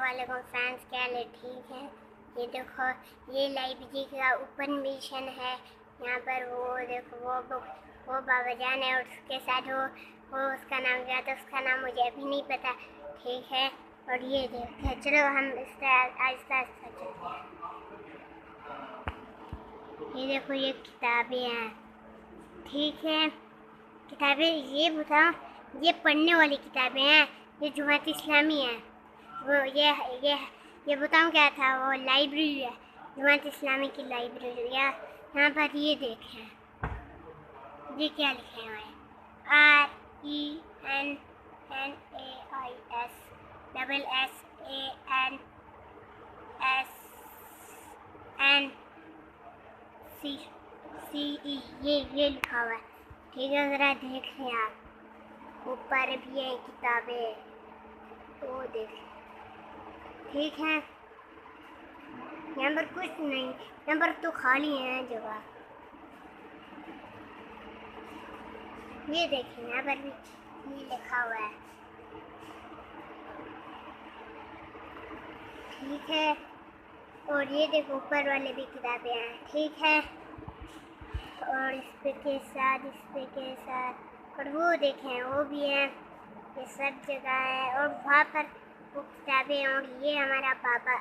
वालेकुम फ्रेंड्स, क्या हाल है? ठीक है। ये देखो, ये लाइब्रेरी का ओपन मिशन है। यहाँ पर वो देखो, वो बाबा जान है और उसके साथ वो उसका नाम क्या था, उसका नाम मुझे अभी नहीं पता। ठीक है। और ये देखो, चलो हम इस तरह आहिस्ता आहिस्ता चलते हैं। ये देखो, ये किताबें हैं। ठीक है, किताबें ये बताओ, ये पढ़ने वाली किताबें हैं, ये जमात इस्लामी है। वो ये बताऊँ क्या था, वो लाइब्रेरी है, जमात इस्लामी की लाइब्रेरी है। यहाँ पर ये देखें, ये क्या लिखे हुए हैं, RENAISSSSNCE, ये लिखा हुआ है। ठीक है, ज़रा देख लें आप। ऊपर भी है किताबें, वो देखें। ठीक है, यहाँ पर कुछ नहीं, यहाँ पर तो खाली है जगह। ये देखिए, यहाँ पर भी ये लिखा हुआ है। ठीक है, और ये देखो, ऊपर वाले भी किताबें हैं। ठीक है, और इस पे के साथ और वो देखें, वो भी है। ये सब जगह है और वहाँ पर वो किताबें, और ये हमारा बाबा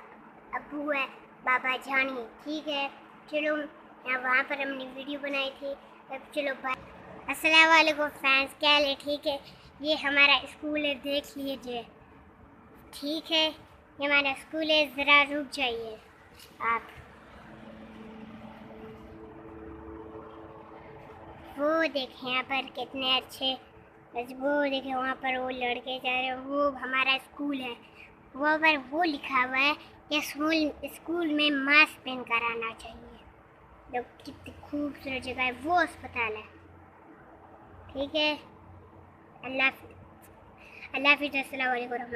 अब्बू है, बाबा जानी। ठीक है, चलो, यहाँ वहाँ पर हमने वीडियो बनाई थी। अब चलो बाय। अस्सलाम वालेकुम फ्रेंड्स, क्या हाल है? ठीक है, ये हमारा स्कूल है, देख लीजिए। ठीक है, ये हमारा स्कूल है, ज़रा रुक जाइए आप। वो देखें यहाँ पर कितने अच्छे, बस वो देखें वहाँ पर वो लड़के जा रहे हैं, वो हमारा स्कूल है। वहाँ पर वो लिखा हुआ है कि स्कूल में मास्क पहन कर आना चाहिए। जो कितनी खूबसूरत जगह है, वो अस्पताल है। ठीक है, अल्लाह हाफिज़, अस्सलाम वालेकुम।